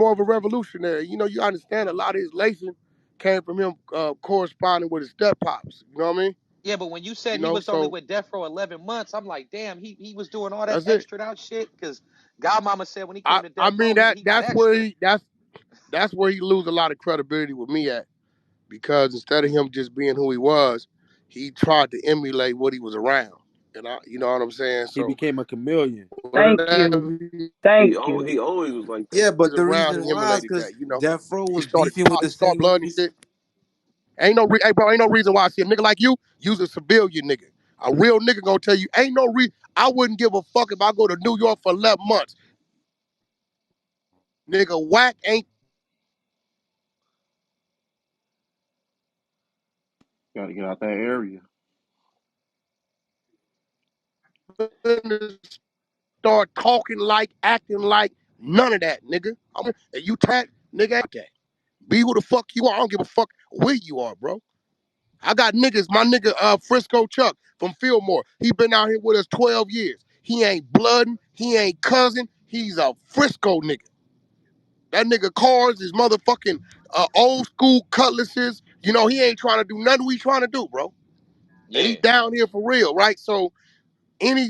more of a revolutionary. You know, you understand a lot of his lacing came from him corresponding with his step pops. You know what I mean? Yeah, but when you You said he know, was only so with Death Row 11 months, I'm like, damn, he was doing all that that's it. extra out shit. Because Godmama said when he I came to I Death mean Row, he got that's where extra. that's where he lose a lot of credibility with me at, because instead of him just being who he was, he tried to emulate what he was around. And you know what I'm saying? He So became a chameleon. Thank you. whatever Thank you. He always was like that. Yeah, he was but the around, reason he why is emulated because that. You know, Death Row he was started beefing with he the started same blood and niggas. shit. Hey, bro, ain't no reason why I see a nigga like you's a civilian nigga. A real nigga gonna tell you, ain't no reason. I wouldn't give a fuck if I go to New York for 11 months. Nigga, Wack ain't Got to get out that area. gonna start talking like, acting like, none of that, nigga. And you tag, nigga, ain't that. Be who the fuck you are. I don't give a fuck where you are, bro. I got niggas, my nigga Frisco Chuck from Fillmore. He been out here with us 12 years. He ain't bloodin', he ain't cousin. He's a Frisco nigga. That nigga cars is motherfucking old school cutlasses. You know, he ain't trying to do nothing we trying to do, bro. And he Yeah, down here for real, right? So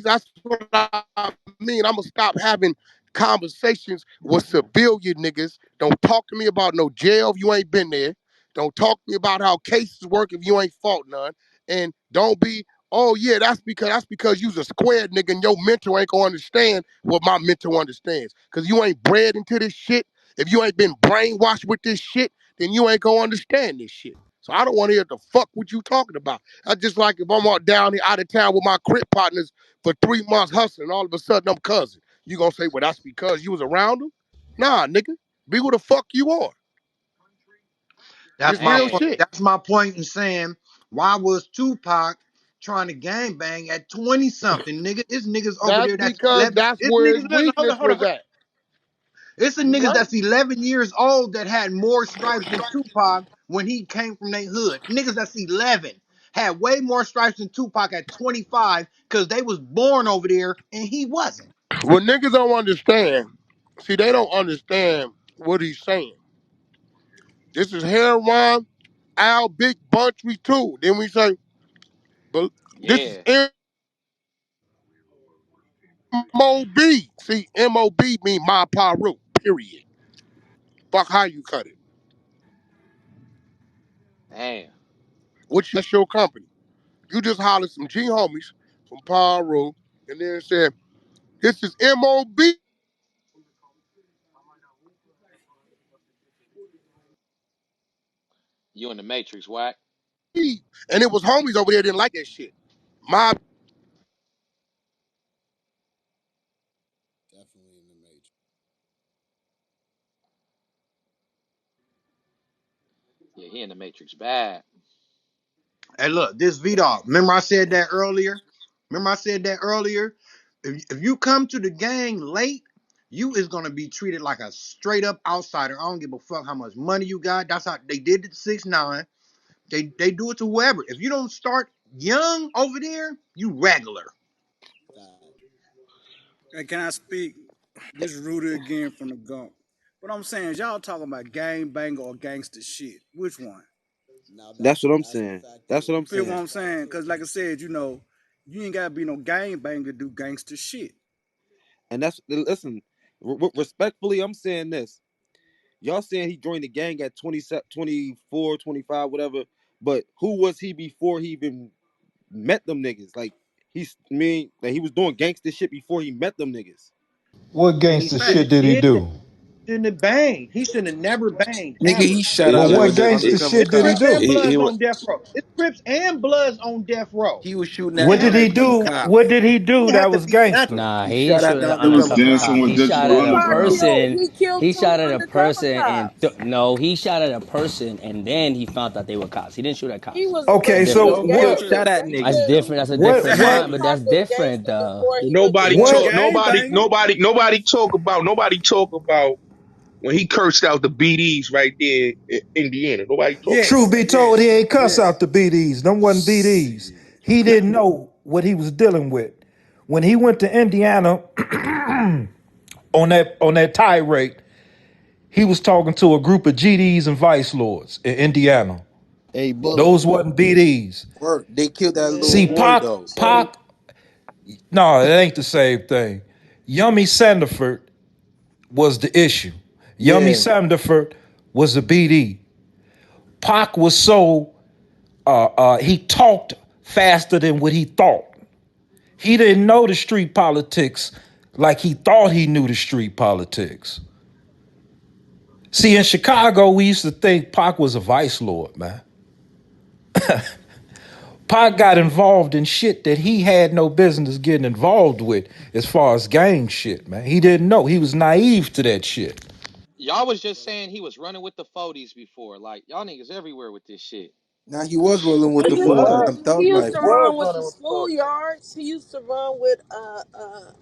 that's what I mean. I'm gonna stop having conversations with civilian niggas. Don't talk to me about no jail if you ain't been there. Don't talk to me about how cases work if you ain't fought none. And don't be, oh yeah, that's because you's a square nigga and your mentor ain't gonna understand what my mentor understands. Cause you ain't bred into this shit. If you ain't been brainwashed with this shit, then you ain't gonna understand this shit. So I don't want to hear the fuck what you talking about. I just like if I'm out down here out of town with my crip partners for 3 months hustling, all of a sudden I'm cousin. You gonna say, well, that's because you was around them? Nah, nigga. Be who the fuck you are. That's It's my real man. point. shit. That's my point in saying, why was Tupac trying to gang bang at 20 something? Nigga, it's niggas over That's there that's because 11. that's It's where his niggas, listen, hold on, weakness hold on, was hold on. at. It's a You niggas right. that's 11 years old that had more stripes than Tupac when he came from their hood. Niggas that's 11 had way more stripes than Tupac at 25 because they was born over there and he wasn't. What niggas don't understand, see, they don't understand what he's saying. This is heroin, Al Big Bunch, we too. Then we say, but this is Yeah, MOB. See, MOB mean my Paru, period. Fuck how you cut it. damn. That's your company. You just hollered some G homies from Paru and then said, this is MOB. You in the Matrix, Wack. And it was homies over there that didn't like that shit. My Definitely in the major. Yeah, he in the Matrix bad. Hey, look, this V-Dog. Remember I said that earlier? Remember I said that earlier? If you come to the gang late, you is gonna be treated like a straight up outsider. I don't give a fuck how much money you got. That's how they did it to 6ix9ine. They do it to whoever. If you don't start young over there, you regular. Fact. Hey, can I speak? This is Rudy again from the Gump. What I'm saying is y'all talking about gang banger or gangster shit. Which one? Now That's what I'm that's a saying. fact That's too. what I'm Feel That's what saying. a I'm fact saying? too. Cause like I said, you ain't gotta be no gang banger to do gangster shit. And that's listen. Respectfully, I'm saying this. Y'all saying he joined the gang at 24, 25, whatever. But who was he before he even met them niggas? Like like he was doing gangster shit before he met them niggas. What And he gangster shouldn't shit have did he did that. do? Shouldn't have banged. He shouldn't have never banged Nigga, ever. he shot But out what a gangster undercover shit It's did he cop. Crips and do? Bloods He on death row. It's Crips and Bloods on death row. he was shooting at What the did he undercover do? cop. What did he do He that had to was be gangster? Nah, He he ain't shot at shoot the at an It was undercover undercover cop. dancing cop. with He Dutch shot at a Williams, Tupac bro. killed. person. He killed He two shot at a undercover person, and cops. no, he shot at a person, and then he found out they were cops. He didn't shoot at He cops. was, That's but Okay, he so different. was No, he what? just shot gangster. at That's niggas. different. That's a What? different What? crime, but Tupac that's was different gangster though. before he went to He Nobody wasn't talk. jail. gang banging. Nobody talk about when he cursed out the BDs right there in Indiana. Nobody talk about Truth Yes, be that. told, he yes, ain't cuss yes. out the BDs. Them wasn't BDs. Shit. He didn't know what he was dealing with. When he went to Indiana on that tirade, He was talking to a group of GDs and vice lords in Indiana. Hey, Those Bully. wasn't BDs. Word, they killed that little See, boy Man, though. No, it ain't the same thing. Yummy Sandiford was the issue. Yummy Yeah. Sandiford was a BD. Pac was so he talked faster than what he thought. He didn't know the street politics like he thought he knew the street politics. See, in Chicago, we used to think Pac was a vice lord, man. Pac got involved in shit that he had no business getting involved with as far as gang shit, man. He didn't know. He was naive to that shit. Y'all was just saying he was running with the 40s before. Like, y'all niggas everywhere with this shit. Now he was rolling with He the used to 40s. run. I'm He thug used life. to was run with the running with the police. schoolyards. He used to run with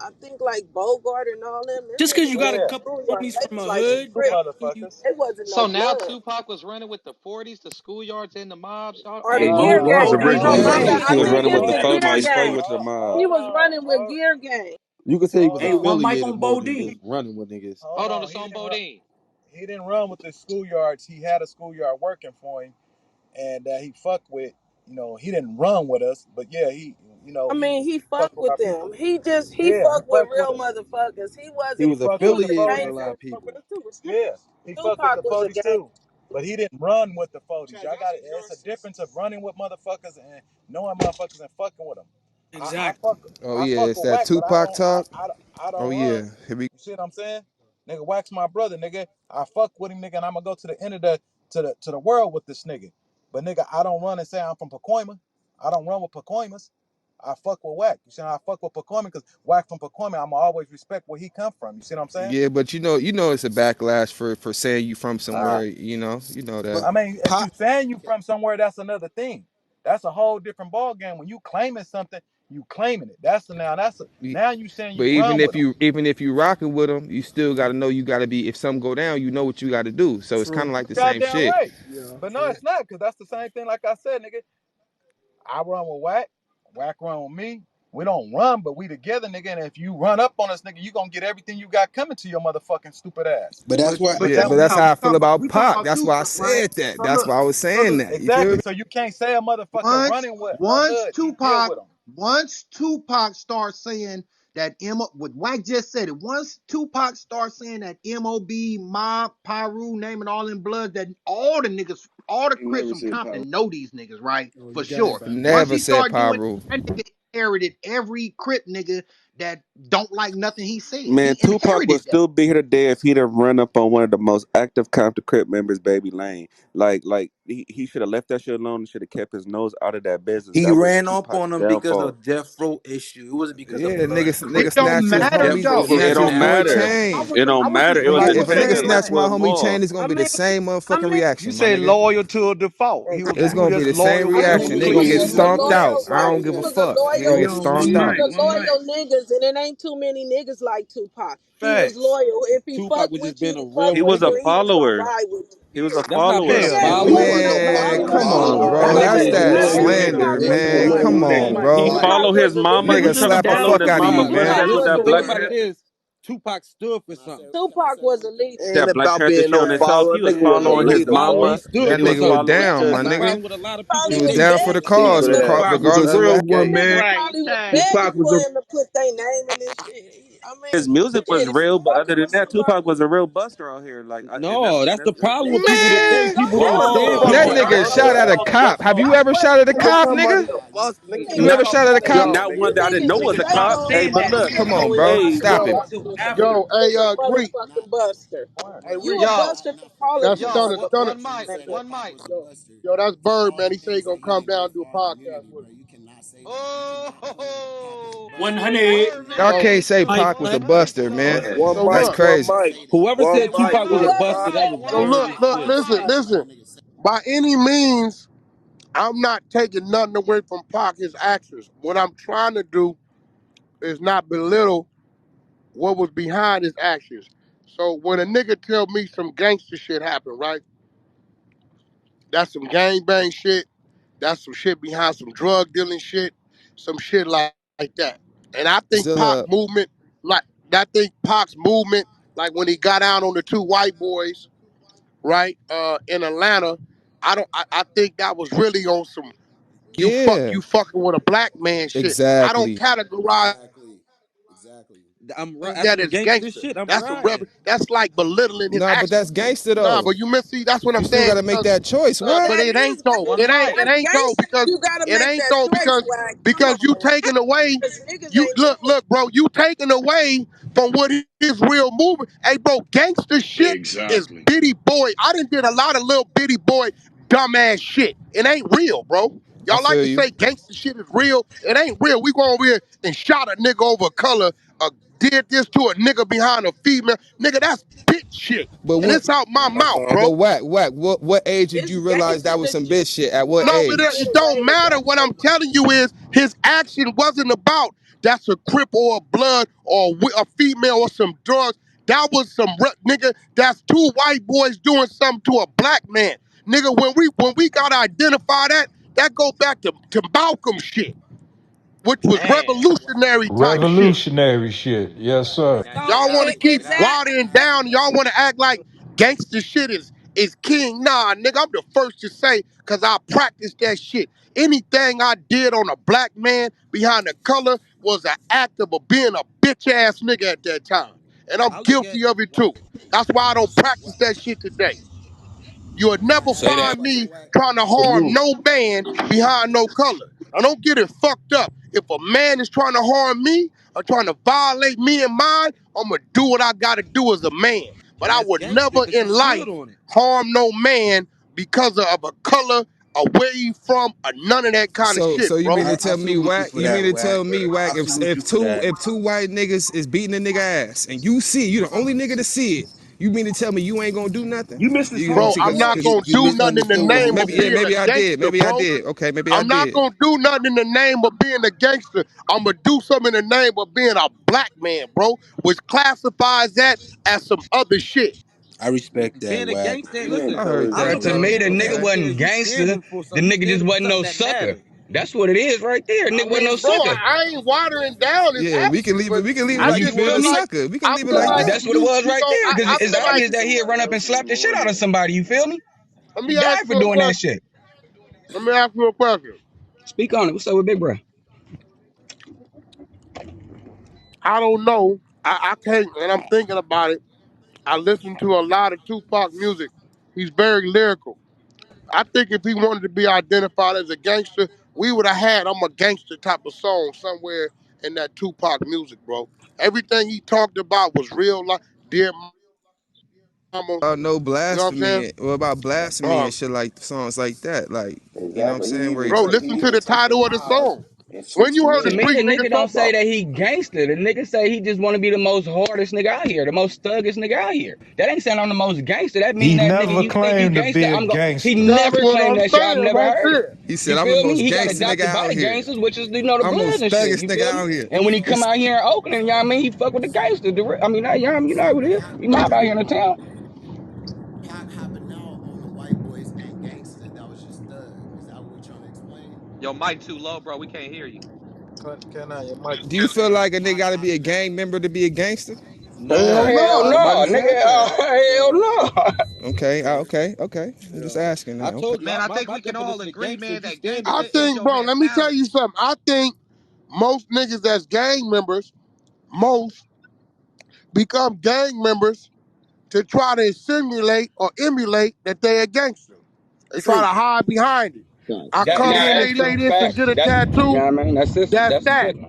I think like Bogart and all them. Them Just because niggas you was got a in the Yeah. couple schoolyards. homies They from was a like some hood, crips. you They wasn't no So now blood. Tupac was running with the 40s, the schoolyards, and the mobs. Or the Hey, gear Bogart was gang. I know originally Yeah. my running. bad. He I was think running it's with the the Hold 40s gear before he gang. went to the He mob. was running with on. gear gang. You could say he Hold was Hey, on. one mic affiliated on more than just Bodine. running with niggas. Hold Hold on, on. it's on Bodine. He didn't run with the schoolyards. He had a schoolyard working for him, and that he fucked with. You know, he didn't run with us, but yeah, I mean, he he fucked fucked with with our people. them. He Yeah, he fucked with fucked with real us. motherfuckers. He He wasn't. He was fucked He with was the a affiliated with a police. lot gangster. of people. Yeah, he fucked with the Tupac was a police gangster. too, but he didn't run with the police. Y'all got it. It's a difference of running with motherfuckers and knowing motherfuckers and fucking with them. Exactly. Oh I yeah, fuck it's with that Wack, but Tupac talk. I Oh don't run. yeah, here we. You see what I'm saying? Nigga, Wack's my brother, nigga. I fuck with him, nigga, and I'm gonna go to the end of the world with this nigga. But nigga, I don't run and say I'm from Pacoima. I don't run with Pacoimas. I fuck with Wack. You see, I fuck with Pacoima because Wack from Pacoima. I'ma always respect where he come from. You see what I'm saying? Yeah, but you know, it's a backlash for saying you from Uh, somewhere. You know but that. I mean, if you Pop. saying you from somewhere, that's another thing. That's a whole different ball game. When you claiming something, you claiming it. Now you saying But you run with them. even if you rocking with them, you still got to know you got to be. If something go down, you know what you got to do. So it's kind True. of You like the same goddamn shit. right. Yeah, But no, true. it's not, because that's the same thing. Like I said, nigga, I run with Wack. Wack run with me. We don't run, but we together, nigga. And if you run up on us, nigga, you gonna get everything you got coming to your motherfucking stupid ass. But that's what. But But Yeah, that but check that's this we out. how I feel about We talking Pac. about That's why I Tupac, right? said that. So That's look, why I was so saying look. that. You feel exactly. me? So you can't say a motherfucker Once, running with a once hood. He deal Tupac, with them. once Tupac starts saying that what White just said it. Once Tupac starts saying that MOB, Mob, Pyru, naming all in blood, that all the niggas, all the He Crips never from said power. Compton know these niggas, right? Oh, For you got it, sure. I family. Once never he said started doing Pyru. that nigga inherited every Crip nigga that don't like nothing he said. Man, He Tupac would inherited that. still be here today if he'd have run up on one of the most active Compton Crip members, Baby Lane. Like he should have left that shit alone and should have kept his nose out of that business. He That was ran up Tupac's on him because downfall. of Death Row issue. It wasn't because of Yeah, the blood. It nigga don't snatched his matter homie, Death Row though. It snatched his don't boy matter. chain. It don't I matter. wasn't It was saying a If a that. nigga chain. snatch It my was homie more. chain, it's I gonna be the mean, same I motherfucking mean, You reaction, my say nigga. loyal to a default. I It's mean, gonna be the same reaction. They he gonna get was a stomped out. loyal. I Right, don't he give a was a fuck. They gonna loyal. get Yo, He stomped one was out. mic, a one mic. loyal niggas, and it ain't too many niggas like Tupac. He was Facts. loyal. If he Tupac fuck was just with you, being he a fuck real He with was a you, nigga. and he was gonna follower. ride with you. He was a That's not being follower. a Hell Yeah, no. he wasn't follower. no Man, follower. come on, Oh bro. man, That's he that was. slander, Tupac was a man. Come leader. on, He bro. Tupac followed was his a mama. He Nigga leader. took him slap the down when fuck his out of mama you, put man. his Tupac ass on was that a The thing black about leader. it panther. is, Tupac stood for something. Tupac was a leader. That Ain't Black about Panther being shit no on himself. follower. He was Nigga was no following his leader, He boy. mama. stood that He nigga was was He following. down, dead. my He nigga. probably, He he probably was was down for the begging cause, niggas. Man, Tupac was a regardless of real what. one, man. Niggas probably was Tupac begging was for a him to put their name in this shit. I his mean, music was shit, if you real, but other fucking than with that, Tupac somebody, was a real buster out here. No, that's the problem with people today. Man, People you want to stand motherfuckers people be and out not here hold talking them about to some that. motherfucker. Have you ever shot at a Put cop, somebody nigga? a bus, nigga. You You ever Not talking shot at a about that cop? shit, not nigga. one that I didn't know niggas was is a fake cop. on Hey, this but look, Come on, motherfucking bro. hey, buster. Stop it. You Yo, hey, is a Greek. motherfucking buster. Hey, You Rick. a Yo, buster for calling That's yo, yourself Stunner. what, that, Stunner. one mic, nigga. one mic. Yo, that's Bird, man. He say he gonna come down and do a podcast with him. Oh, 100. Y'all Birdman. So, can't say Mike, Pac was a man. buster, man. So, one so That's mic, look. one crazy. mic, Whoever one said mic. Tupac was a Whoever buster, that said was So that look, boring shit, as look, shit. one listen, mic. listen. By any means, I'm not taking nothing away from Pac, his actions. What I'm trying to do is not belittle what was behind his actions. So when a nigga tell me some gangster shit happened, right? That's some gang bang shit. That's some shit behind some drug dealing shit. Some shit like that. And I think Still Pac up. movement, like I think Pac's movement Like when he got out on the two white boys, right? In Atlanta, I think that was really on some Yeah, you fucking with a black man shit. I don't exactly. categorize Exactly. Exactly. I'm right. That's that some as gangster gangster. shit. I'm That's a riding. that's like belittling his Nah, but actions. that's gangster Nah, though. but you miss see, that's what I'm You still saying gotta make because that choice. What? but That it ain't is though. One gangster. mic. It That's ain't though gangster. because You gotta it make ain't that though choice, Wack. Come because you on. taking away Because niggas you ain't doing bro, you taking away from what is real movement. Hey bro, gangster shit is Exactly. bitty boy. I done did a lot of little bitty boy dumbass shit. It ain't real, bro. I Y'all like feel to you. say gangster shit is real. It ain't real. We go over here and shot a nigga over color, did this to a nigga behind a female. Nigga, that's bitch shit. But And what? it's out my mouth, But bro. whack. What age did it's you realize that was gangster to some shoot bitch shit? At what No, but age? it straight don't away with matter. that What I'm shit. telling you is his action wasn't about that's a crip or a blood or a female or some drugs. That was some nigga. That's two white boys doing something to a black man, nigga. When we gotta identify that, that go back to Malcolm shit, which was Damn. revolutionary type shit. Revolutionary shit. Yes, sir. Now you No, Y'all want to gotta keep now exact. watering down. Y'all want to act like gangster shit is king. Nah, nigga, I'm the first to say, cause I practiced that shit. Anything I did on a black man behind the color was an act of being a bitch ass nigga at that time. And I'm I look at guilty of it Wack. too. That's why I don't practice Wack. that shit today. You would Wack. never I Say got a that. find question, me Wack. trying to For harm you. no man behind no color. Now don't get it fucked up. If a man is trying to harm me or trying to violate me and mine, I'm gonna do what I gotta do as a man. But And I that's would gangster never because you in stood life on it. harm no man because of a color, or where you from, or none of that kind of So shit, you mean bro. to I tell me salute you whack? for You mean that, to Wack. tell me whack? I salute you for that. If two white niggas is beating a nigga ass and you see it, you the only nigga to see it. You mean to tell me you ain't gonna do nothing? You missed this You whole Bro, gonna I'm not point. cause gonna You do nothing in the misunderstood what he name was of maybe being a saying. maybe I did. gangster, Maybe I bro. did. Okay, maybe I I'm not did. gonna do nothing in the name of being a gangster. I'm gonna do something in the name of being a black man, bro, which classifies that as some other shit. I respect that, Being a Wack. gangster, He listen, I heard I encouraging that, look that To at it bro. me, as the a nigga Okay. gangster wasn't is you gangster. standing for The something. You nigga just standing for wasn't something no that sucker. matters. That's what it is right there. I Nigga wasn't no mean, bro, sucker. I ain't watering down his Yeah, actions, but we can leave it I like You he just wasn't feel a feel me? like sucker. We can I leave it feel like like that. That's what it was you right know there. Because I it's feel like obvious that he'd run up and to slap the shit lower out of niggas. somebody. You feel me? let He me ask died for you a doing that question. shit. Let me ask you a question. Speak on it. What's up with Big Bro? I don't know. I can't, and I'm thinking about it. I listen to a lot of Tupac music. He's very lyrical. I think if he wanted to be identified as a gangster, we would have had "I'm a Gangster" type of song somewhere in that Tupac music, bro. Everything he talked about was real life. Dear mama, No you know what I'm saying? blasphemy. What about blasphemy and Um, shit like songs like that? Like, you know what I'm Exactly. saying? Where bro, He listen to even the took the title of the lies song. and When switched the you heard To the me, street the lyrics. nigga niggas don't talk say about, that he gangster. The nigga say he just want to be the most hardest nigga out here, the most thuggish nigga out here. That ain't saying I'm the most gangster. That mean He that nigga, never you think he claimed to gangster? be a He gangster. that's never what claimed I'm that shit. I've saying never right heard it. there. he said, You I'm the feel me? most He got gangster nigga adopted by out the here. gangsters, which is the I'm the Bloods most and shit. thuggish You nigga feel me? out here. And when he come It's out here in Oakland, you know what I mean? He fuck with the gangsters. I mean, you know what it is. He mob out here in the town. Pac hopping out on the white boys and gangster that was just thug. Is that what we trying to explain? your mic too low, bro. We can't hear you. Can I? Your mic. Do you feel like a nigga Pac gotta be a hopping out. gang member to be a gangster? Hell No, Hell no. nobody no, said that. nigga. Hell no. Okay, Yeah. okay. I'm just Yeah. asking I now. Okay. told you, Man, I think my we can all definition of agree, gangster man, is you that standing I gangster for is think, your bro, let me tell mentality. you something. I think most niggas that's gang members, most become gang members to try to simulate or emulate that they a gangster. They try to True. hide behind it. I Facts. come in and That's true. say this and Facts. get a That's, you tattoo. know what I mean? That's system. That's That's the that, system.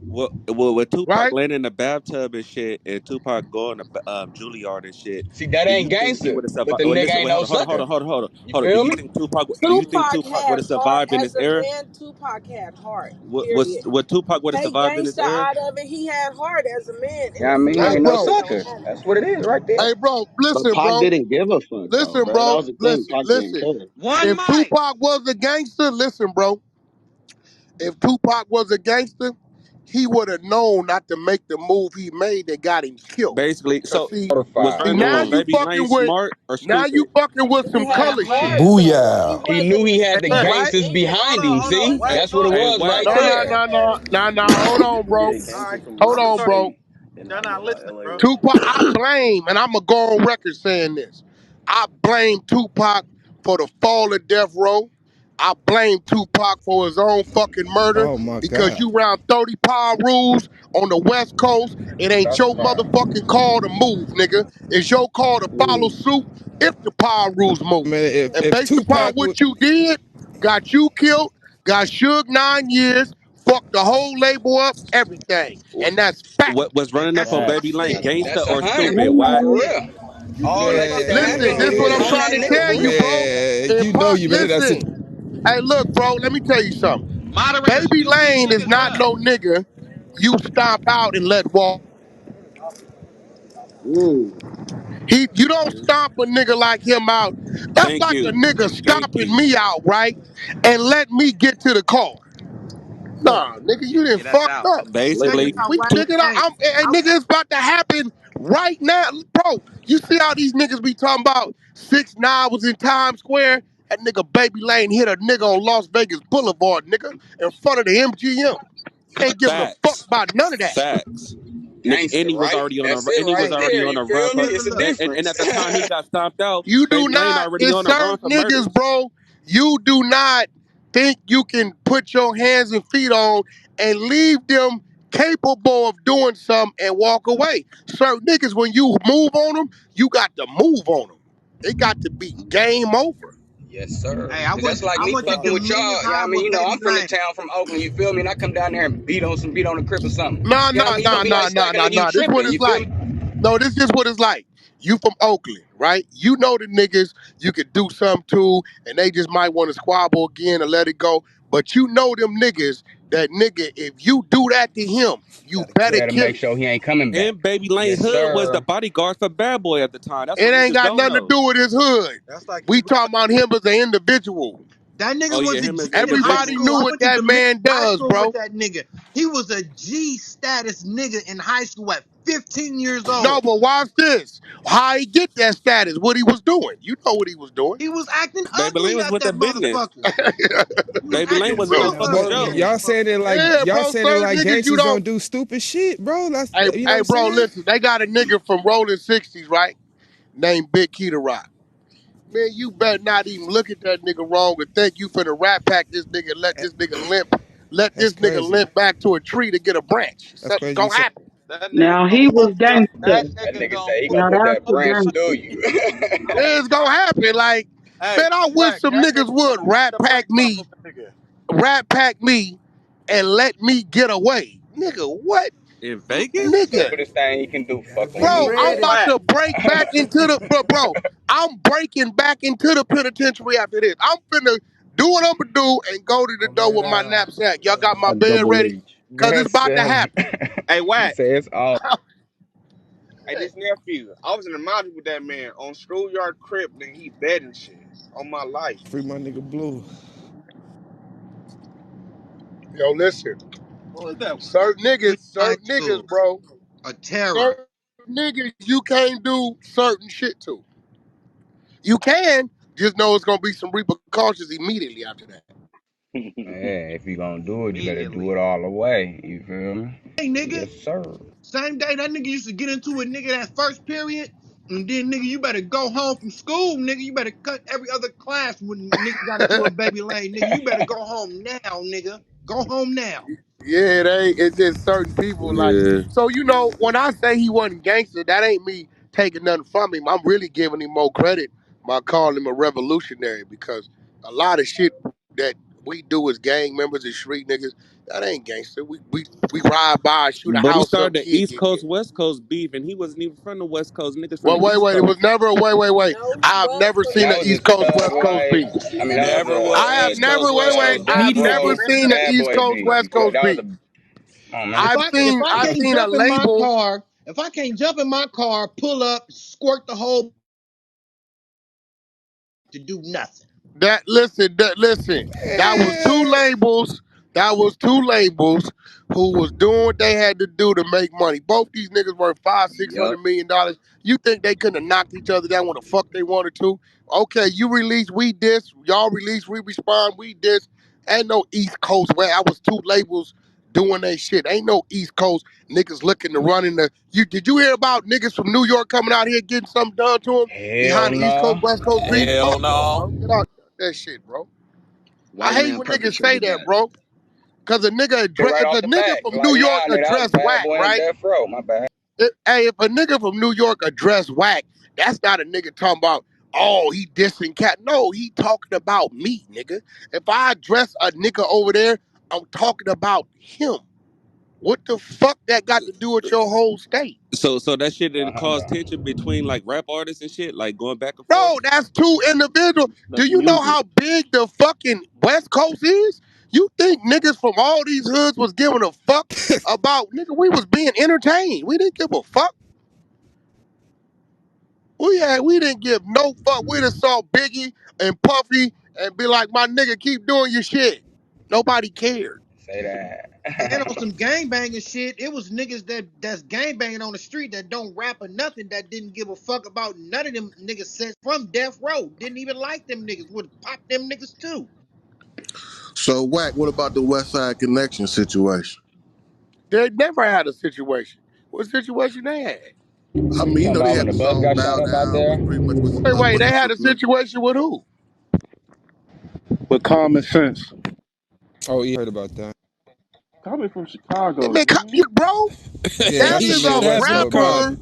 Well, with Tupac right? landing in the bathtub and shit, and Tupac going to Juilliard and shit, See, that do ain't you think he gangster, would have but survived? the Oh, nigga listen, ain't wait, no sucker. You hold on. Do feel you me? think Tupac? Do you think Tupac Tupac would had have heart survived in as this a era? man. Tupac had heart. Was Period. would Tupac would have Take survived in this gangster era? out of it. He had heart as a man You in know what I the mean? He Hey, ain't streets. no bro. So sucker. had That's what it is right there. Hey, bro. But Listen, Pac bro. didn't give a fuck though, Listen, bro. That bro. was the thing. Listen, Pac didn't listen. care. One If mic. Tupac was a gangster, listen, bro. If Tupac was a gangster, he would have known not to make the move he made that got him killed. Basically, Cause so was Mortified. see now was you Baby Lane fucking with smart or now you stupid? fucking with he some had color heart shit. though. He Booyah. He knew he wasn't had the Right? gangsters scared. behind him. Hold on. See, Wait, that's what hold it on. Hey, was Wack. right No, no, there. no, no, no, no. Hold on, bro. Yeah, All gangster right. from Hold I'm Rock gonna on, start. bro. State. They're Nah, not nah, here about listen, LA bro. though. Tupac, I blame, and I'm gonna go on record saying this. I blame Tupac for the fall of Death Row. I blame Tupac for his own fucking murder Oh my because God. you round 30 power rules on the West Coast. It ain't That's your fine. motherfucking call to move, nigga. It's your call to follow Mm. suit if the power rules move. Man, And if based upon Tupac would what you did, got you killed, got Suge 9 years, fucked the whole label up, everything. And that's What facts. was running up That's on what I Baby Facts. Lane, said. gangster That's a or hundred. stupid? What? For real. All that shit that Listen, happened, this he is what was I'm on trying that to nigga tell for you, real. bro. man, If you know Pac, you been in that listen, hey, look, bro, let me tell you something. Moderators, Baby mute these Lane is niggas not up. no nigga you stomp out and let walk. Mm. You don't stomp a nigga like him out. That's Thank like a you. nigga Thank stomping you. me out, right? And let me get to the car. Look, Nah, nigga, you didn't Yeah, that's fucked out. up. check this Basically, out, We Wack. nigga, Hey, I, nigga, it's about to happen right now, bro. You see how these niggas be talking about 6ix9ine was in Times Square? That nigga Baby Lane hit a nigga on Las Vegas Boulevard, nigga, in front of the MGM. Ain't giving a fuck facts. about none of that. Facts. Nigga, Gangster, right? That's it and he was right hey, already there. on You a run feel me? for It's a look. and difference. at the time he got stomped out, You do Baby Lane not, already it's on a run for certain niggas, murders. bro. You do not think you can put your hands and feet on and leave them capable of doing something and walk away. Certain niggas, when you move on them, you got to move on them. It got to be game over. Yes, sir. Hey, I Cause went that's to like I me went to fucking with Dominion y'all. Yeah, I High mean, with you know, Baby I'm from the Lane. town from Oakland. You feel me? And I come down there and beat on the crib or something. Nah, Yeah, I nah, mean, you nah, gonna be like nah, nah, slacking nah, like you nah. This what tripping. it's You feel like. me? No, this is what it's like. You from Oakland, right? You know the niggas you could do something to, and they just might want to squabble again and let it go. But you know them niggas, that nigga, if you do that to him, you gotta better kill Better him. kill make him. sure he ain't coming back. And Baby Lane Yes, Hood was the sir. bodyguard for Bad Boy at the time. That's It what ain't niggas got don't nothing to know. do with his hood. That's like We that's talking like about him as an individual. That Oh nigga yeah, was a him G as an in high Everybody individual. school. knew I what went to that Dominion man High does, School with bro. that nigga. He was a G status nigga in high school at 15 years No, old. but watch this. How he get that status, what he was doing. You know what he was doing. He was acting Baby Lane ugly was at with the that business. motherfucker. He was Baby Lane acting wasn't real no So, fucking But ugly at joke. that y'all saying it motherfucker. like yeah, y'all bro, saying it certain like niggas you gangsters don't don't. do stupid shit, bro. That's Hey, you know what hey, I'm bro, saying? listen. They got a nigga from Rolling 60s, right? Named Big Key Rock. Man, you better not even look at that nigga wrong and think you finna rat pack this nigga and let Eh, this nigga limp. Let That's this nigga crazy. limp back to a tree to get a branch. That's Something's crazy. You gonna say happen. that nigga Now gonna he was fuck your that gangster. That nigga nigga gonna say he gonna Now put that's that the branch through gangster. you. It's gonna happen. Like, hey man, I wish Wack, some that niggas nigga would gonna beat the brakes off of a nigga. rat pack me, and let me get away. Nigga, what? In Vegas? Nigga, Simplest thing he can do, Gotta fucking with be bro, me. I'm ready. about Wack, to break back into the, I'm breaking back into the penitentiary after this. I'm finna do what I'm gonna do and go to the Gonna door lay with my down. knapsack. Y'all got my A bed double ready? H. Cause it's Yes, about to sir. happen. Hey, He Wack. says all. Hey, this nephew. I was in the module with that man on schoolyard crib, and he betting shit on my life. free my nigga Blue. Yo, listen, what was that? High certain niggas, school, bro, a terror. certain niggas you can't do certain shit to. You can, just know it's gonna be some repercussions immediately after that. Yeah, if you gonna do it, you better do Immediately. it all the way. You feel me? Hey, nigga. Yes, sir. Same day that nigga used to get into it, nigga, that first period. And then, nigga, you better go home from school, nigga. You better cut every other class when nigga got into a Baby Lane, nigga. You better go home now, nigga. Go home now. Yeah, it ain't. It's just certain people like. Yeah. So when I say he wasn't gangster, that ain't me taking nothing from him. I'm really giving him more credit by calling him a revolutionary because a lot of shit that we do as gang members and street niggas, that ain't gangster. We ride by, shoot a But he house started up, the kid East get Coast killed. West Coast beef, and he wasn't even from the West Coast. Niggas from Well, the East wait. It was Coast. never. Wait. No, he I've was never from seen That an was the his East East Coast thug West Coast. Coast life. beef. I mean, that was Never a I was have East East never. Coast Coast West Wait. Coast Death I've beef never Row though. seen an bad East boy Coast beef. West But Coast that was beef. a come on, man. If I've I if seen. I I've can't seen a jump in my label. car, if I can't jump in my car, pull up, squirt the whole to do nothing. Listen. That was two Eh, labels. That was two labels who was doing what they had to do to make money. Both these niggas worth five, six Yup. hundred million dollars. You think they couldn't have knocked each other down when the fuck they wanted to? Okay, you release, we diss. Y'all release, we respond, we diss. Ain't no East Coast where I was two labels doing that shit. Ain't no East Coast niggas looking to run in the. Did you hear about niggas from New York coming out here getting something done to them Hell behind the East Coast no. West Coast beef? Hell Fuck no, no. bro. Get out that shit, bro. I White hate man when niggas say perpetrator that, got it. bro. Cause a nigga Right if off a the nigga bat. from New Like, York nah, nigga, that was address bad Whack, boy in right? death row. My bad. Hey, if a nigga from New York address Whack, that's not a nigga talking about, oh, he dissing cat. No, he talking about me, nigga. If I address a nigga over there, I'm talking about him. What the fuck that got to do with your whole state? So that shit didn't cause 100. tension between like rap artists and shit, like going back and forth. No, that's two individuals. Do That's you know music. how big the fucking West Coast is? You think niggas from all these hoods was giving a fuck about, nigga, we was being entertained. We didn't give a fuck. We didn't give no fuck. We'd have saw Biggie and Puffy and be like, my nigga, keep doing your shit. Nobody cared. Say And then that. on some gang banging shit, it was niggas that's gang banging on the street that don't rap or nothing, that didn't give a fuck about none of them niggas sent from death row. Didn't even like them niggas. Would pop them niggas too. So, Wack, what about the West Side Connection situation? They never had a situation. What situation they had? I You mean, talking they about when had the the bus song got "Bow shot up out Down," there? which pretty much Wait, was they a had a tribute. situation with who? But common sense. Oh, yeah, heard about that. Coming from Chicago, Man, man. bro, Yeah, that that's he the is shot a at Midwest though, bro. Tupac. rapper.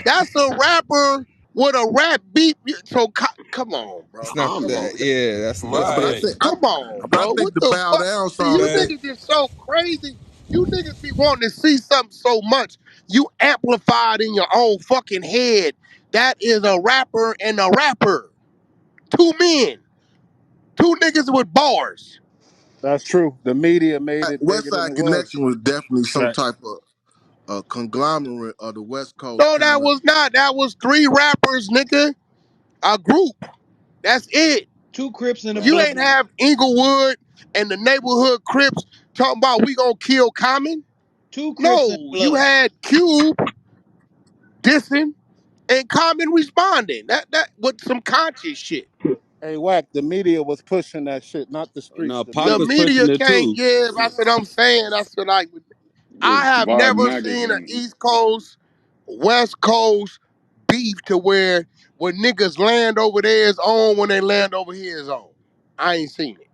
That's a rapper with a rap beat. So come on, It's bro. not Come that. on. Yeah, that's But I Right. think, Come on, but I bro. think What the the "Bow fuck? Down" See, you song man. is niggas is so crazy. You niggas be wanting to see something so much. You amplified in your own fucking head. That is a rapper and a rapper. Two men. Two niggas with bars. That's true. The media made it West bigger than Side it was. Connection was definitely some Right. type of conglomerate of the West Coast No, that kind of. was not. That was three rappers, nigga. A group. That's it. Two Crips and a You Blood. ain't have Inglewood and the neighborhood Crips talking about we gonna kill Common. Two Crips and No, you Blood. had Cube dissing and Common responding. That with some conscious shit. Hey, Wack, the media was pushing that shit, not the streets. No, The Pac The was media. pushing media it can't too. give. That's what I'm saying. That's what I With have Vibe never seen an magazine. East Coast, West Coast beef to where when niggas land over there is on, when they land over here is on. I ain't seen it.